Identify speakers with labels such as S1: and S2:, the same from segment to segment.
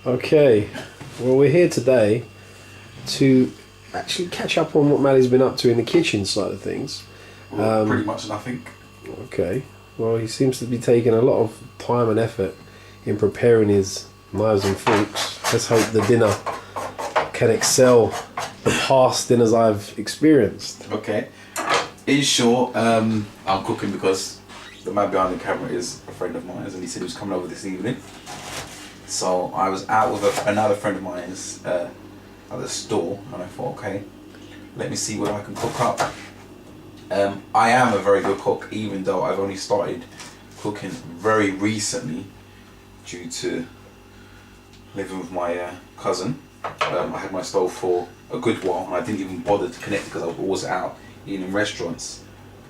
S1: Okay, well, we're here today to actually catch up on what Mally's been up to in the kitchen side of things.
S2: Well, pretty much nothing.
S1: Okay, well, he seems to be taking a lot of time and effort in preparing his knives and forks. Let's hope the dinner can excel the past dinners I've experienced.
S2: Okay. In short, I'm cooking because the man behind the camera is a friend of mine, and he said he was coming over this evening. So I was out with another friend of mine's at the store, and I thought, okay, let me see what I can cook up. I am a very good cook, even though I've only started cooking very recently due to living with my cousin. I had my stove for a good while, and I didn't even bother to connect because I was always out eating in restaurants.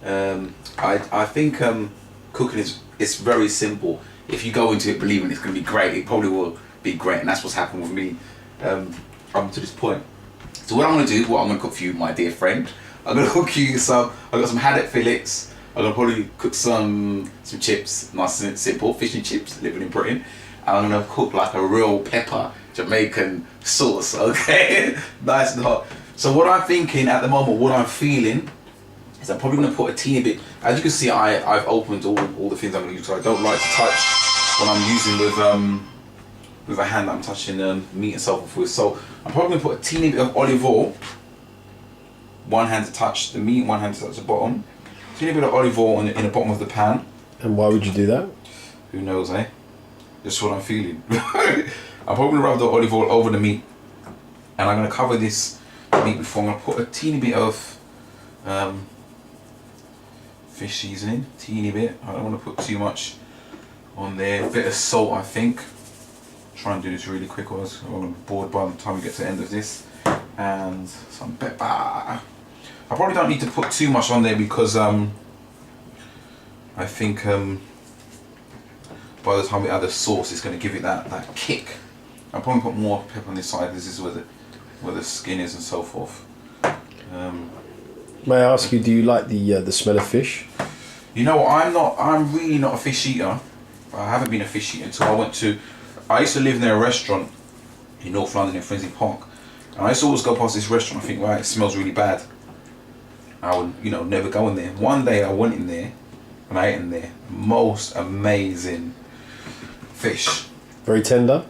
S2: I think cooking is very simple. If you go into it believing it's going to be great, it probably will be great, and that's what's happened with me up to this point. So what I'm going to do, what I'm going to cook for you, my dear friend, I'm going to cook you some. I've got some haddock fillets. I'm going to probably cook some chips, nice and simple, fish and chips, living in Britain. And I'm going to cook like a real pepper Jamaican sauce, okay? Nice and hot. So what I'm thinking at the moment, what I'm feeling, is I'm probably going to put a teeny bit. As you can see, I've opened all the things I'm going to use. So I don't like to touch what I'm using with a hand that I'm touching meat and so forth with. So I'm probably going to put a teeny bit of olive oil. One hand to touch the meat, one hand to touch the bottom. Teeny bit of olive oil in the bottom of the pan.
S1: And why would you do that?
S2: Who knows, eh? Just what I'm feeling. I'm probably going to rub the olive oil over the meat. And I'm going to cover this meat before. I'm going to put a teeny bit of fish seasoning, teeny bit. I don't want to put too much on there. A bit of salt, I think. Try and do this really quick, or I'm going to be bored by the time we get to the end of this. And some pepper. I probably don't need to put too much on there because I think by the time we add the sauce, it's going to give it that kick. I'll probably put more pepper on this side. This is where the skin is and so forth.
S1: May I ask you, do you like the smell of fish?
S2: You know what, I'm really not a fish eater. I haven't been a fish eater until I used to live near a restaurant in North London in Finsbury Park. And I used to always go past this restaurant and think, right, it smells really bad. I would, never go in there. One day I went in there and I ate in there. Most amazing fish.
S1: Very tender?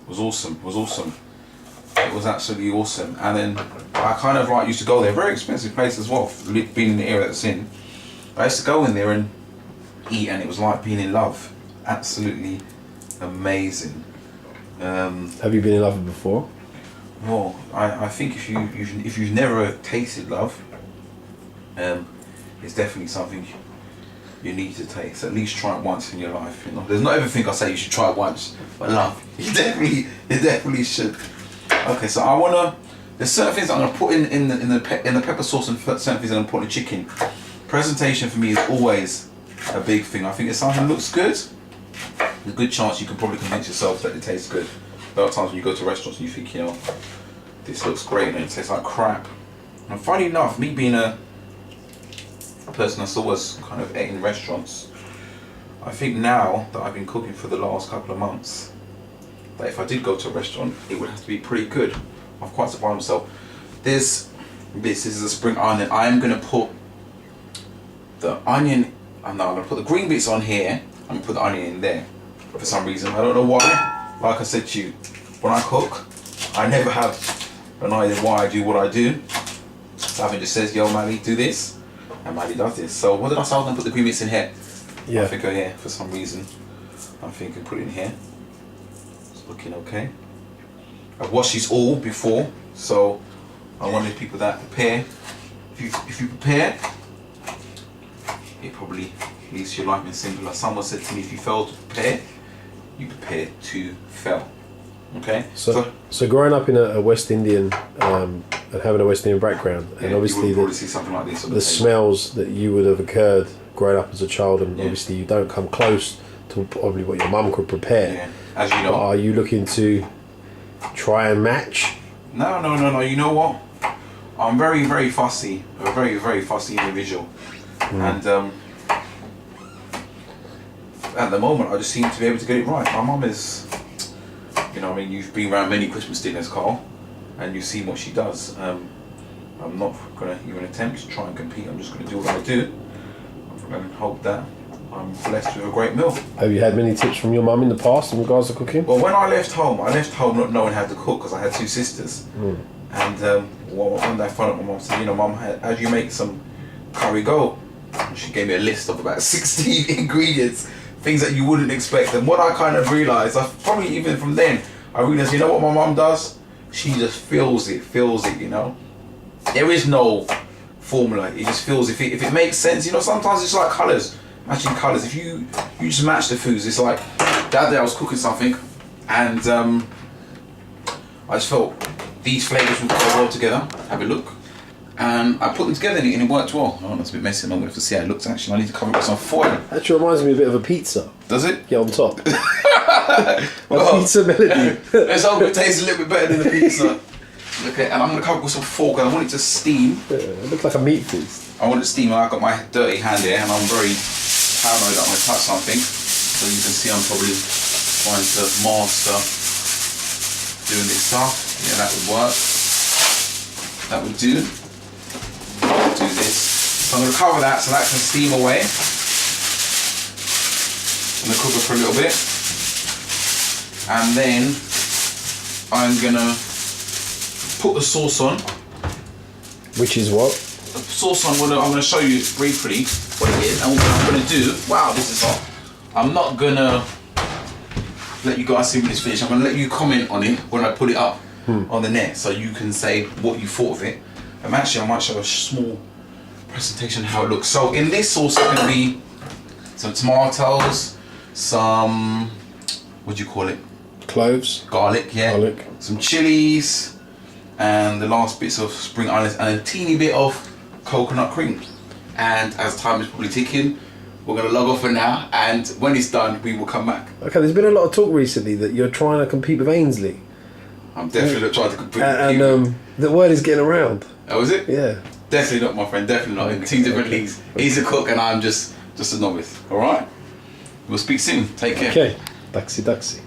S2: It was awesome, It was absolutely awesome. And then I kind of used to go there. Very expensive place as well, being in the area that's in. I used to go in there and eat, and it was like being in love. Absolutely amazing.
S1: Have you been in love before?
S2: Well, I think if you've never tasted love, it's definitely something you need to taste. At least try it once in your life. There's not everything I say you should try it once, but love, you definitely should. Okay, so there's certain things I'm gonna put in the pepper sauce, and certain things I'm gonna put in the chicken. Presentation for me is always a big thing. I think if something looks good, there's a good chance you can probably convince yourself that it tastes good. There are times when you go to restaurants and you think, this looks great, and it tastes like crap. And funny enough, me being a person that's always kind of ate in restaurants, I think now that I've been cooking for the last couple of months, that if I did go to a restaurant, it would have to be pretty good. I've quite surprised myself. This is a spring onion. I'm going to put the onion, I'm going to put the green bits on here, I'm going to put the onion in there for some reason. I don't know why. Like I said to you, when I cook, I never have an idea why I do what I do. Savin just says, yo Mally, do this, and Mally does this. So what did I say? I was going to put the green bits in here.
S1: Yeah.
S2: I think here for some reason. I'm thinking put it in here. It's looking okay. I've washed these all before, so I wanted people that prepare. If you prepare, it probably makes your life simpler. Someone said to me, if you fail to prepare, you prepare to fail. Okay.
S1: So growing up in a West Indian and having a West Indian background, and obviously
S2: you would probably see something like this on
S1: the smells that you would have occurred growing up as a child, and obviously you don't come close to probably what your mum could prepare.
S2: Yeah. As you know.
S1: But are you looking to try and match?
S2: No. You know what? I'm very, very fussy. A very, very fussy individual. And at the moment, I just seem to be able to get it right. My mum is, You know what I mean? You've been around many Christmas dinners, Carl, and you've seen what she does. I'm not going to even attempt to try and compete. I'm just going to do what I do and hope that I'm blessed with a great meal.
S1: Have you had many tips from your mum in the past in regards to cooking?
S2: Well, when I left home not knowing how to cook because I had 2 sisters. And one day I found out my mum said, you know, Mum, how do you make some curry goat? She gave me a list of about 16 ingredients, things that you wouldn't expect. And what I kind of realised, probably even from then, I realised, you know what my mum does? She just feels it, you know? There is no formula, it just feels, if it makes sense, you know, sometimes it's like colours, matching colours. If you just match the foods, it's like, the other day I was cooking something, and I just felt these flavours would go well together. Have a look. And I put them together and it worked well. Oh, that's a bit messy. I'm going to have to see how it looks actually. I need to cover it with some foil.
S1: Actually reminds me a bit of a pizza.
S2: Does it?
S1: Get on top. Well, pizza melody.
S2: Let's hope it tastes a little bit better than the pizza. Okay, and I'm going to cover it with some foil because I want it to steam.
S1: Yeah, it looks like a meat feast.
S2: I want it to steam. I've got my dirty hand here and I'm very paranoid that I'm going to touch something. So you can see I'm probably trying to master doing this stuff. Yeah, that would work. That would do. Do this. So I'm going to cover that so that can steam away. I'm going to cook it for a little bit. And then I'm going to put the sauce on.
S1: Which is what?
S2: The sauce on, I'm going to show you briefly what it is. And what I'm going to do, wow, this is hot. I'm not going to let you guys see when it's finished. I'm going to let you comment on it when I put it up on the net so you can say what you thought of it. And actually, I might show a small presentation of how it looks. So in this sauce, it's going to be some tomatoes, some, what do you call it?
S1: Cloves.
S2: Garlic, yeah.
S1: Garlic.
S2: Some chilies, and the last bits of spring onions, and a teeny bit of coconut cream. And as time is probably ticking, we're going to log off for now, and when it's done, we will come back.
S1: Okay, there's been a lot of talk recently that you're trying to compete with Ainsley.
S2: I'm definitely not trying to compete.
S1: And the word is getting around.
S2: Oh, is it?
S1: Yeah.
S2: Definitely not, my friend. Definitely not. In 2 different leagues. He's a cook and I'm just a novice. All right. We'll speak soon. Take care.
S1: Okay. Daxi.